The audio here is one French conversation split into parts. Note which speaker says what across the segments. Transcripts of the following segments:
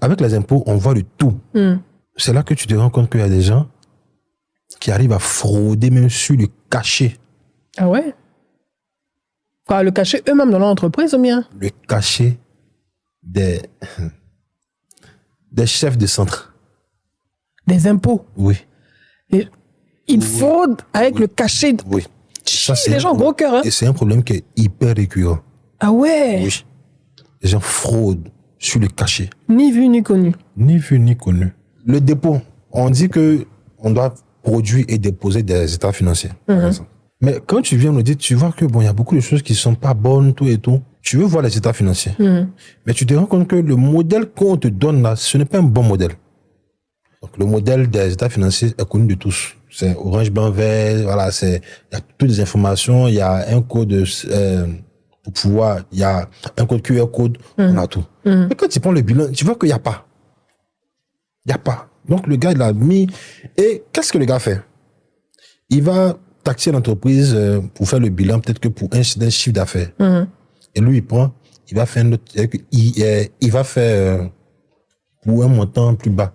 Speaker 1: Avec les impôts, on voit de tout. C'est là que tu te rends compte qu'il y a des gens qui arrivent à frauder même sur le cachet.
Speaker 2: Ah ouais? Quoi, le cachet eux-mêmes dans l'entreprise ou bien?
Speaker 1: Le cachet des chefs de centre.
Speaker 2: Des impôts.
Speaker 1: Oui.
Speaker 2: Et ils fraudent avec le cachet.
Speaker 1: Oui.
Speaker 2: Ça, les gens ont gros cœur. Hein?
Speaker 1: Et c'est un problème qui est hyper récurrent.
Speaker 2: Ah ouais?
Speaker 1: Oui. Les gens fraudent sur le cachet.
Speaker 2: Ni vu ni connu.
Speaker 1: Ni vu ni connu. Le dépôt, on dit que on doit produire et déposer des états financiers. Par exemple. Mais quand tu viens nous dire, tu vois que bon, il y a beaucoup de choses qui sont pas bonnes, tout et tout. Tu veux voir les états financiers. Mais tu te rends compte que le modèle qu'on te donne là, ce n'est pas un bon modèle. Donc, le modèle des états financiers est connu de tous. C'est orange, blanc, vert, voilà, il y a toutes les informations, il y a un code, pour pouvoir, il y a un code QR code, on a tout. Mais quand tu prends le bilan, tu vois qu'il n'y a pas. Il n'y a pas. Donc, le gars, il a mis, et qu'est-ce que le gars fait? Il va taxer l'entreprise pour faire le bilan, peut-être que pour un chiffre d'affaires. Et lui, il prend, il va faire un autre, il va faire pour un montant plus bas.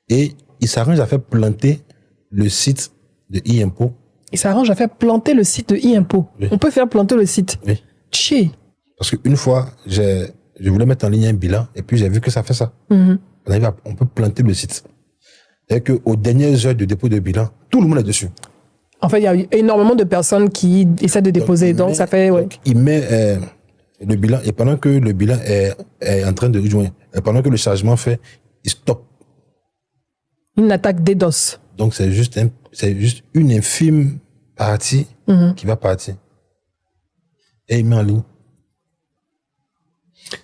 Speaker 1: Et il s'arrange à faire planter le site de e-impôt.
Speaker 2: Il s'arrange à faire planter le site de e-impôt. Oui. On peut faire planter le site.
Speaker 1: Oui.
Speaker 2: Tché.
Speaker 1: Parce qu'une fois, je voulais mettre en ligne un bilan et puis j'ai vu que ça fait ça. On peut planter le site. Et qu'aux dernières heures de dépôt de bilan, tout le monde est dessus.
Speaker 2: En fait, il y a énormément de personnes qui essaient de déposer. Donc ça fait... Ouais.
Speaker 1: Donc, il met le bilan et pendant que le bilan est en train de rejoindre, pendant que le chargement fait, il stoppe.
Speaker 2: Une attaque DDoS.
Speaker 1: Donc, c'est juste une infime partie qui va partir. Et il met en ligne.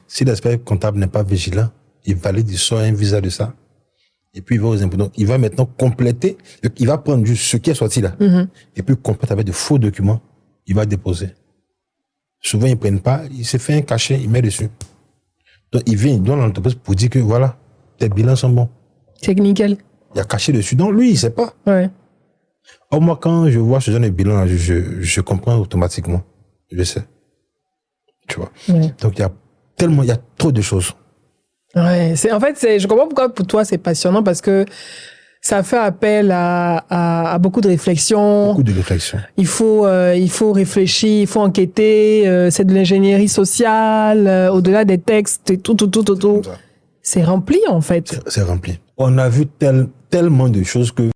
Speaker 1: Si l'expert comptable n'est pas vigilant, il valide, il sort un visa de ça. Et puis, il va aux impôts. Donc, il va maintenant compléter. Il va prendre juste ce qui est sorti là. Et puis, complète avec de faux documents. Il va déposer. Souvent, ils ne prennent pas. Il se fait un cachet, il met dessus. Donc, il vient, il donne l'entreprise pour dire que voilà, tes bilans sont bons.
Speaker 2: C'est nickel.
Speaker 1: Il a caché dessus. Donc, lui, il ne sait pas.
Speaker 2: Ouais.
Speaker 1: Or, moi, quand je vois ce genre de bilan, je comprends automatiquement. Je sais. Tu vois. Ouais. Donc, il y a trop de choses.
Speaker 2: Ouais. Je comprends pourquoi pour toi, c'est passionnant parce que ça fait appel à beaucoup de réflexion.
Speaker 1: Beaucoup de réflexion.
Speaker 2: Il faut réfléchir, il faut enquêter. C'est de l'ingénierie sociale, au-delà des textes et tout. C'est rempli, en fait.
Speaker 1: C'est rempli. On a vu tellement de choses que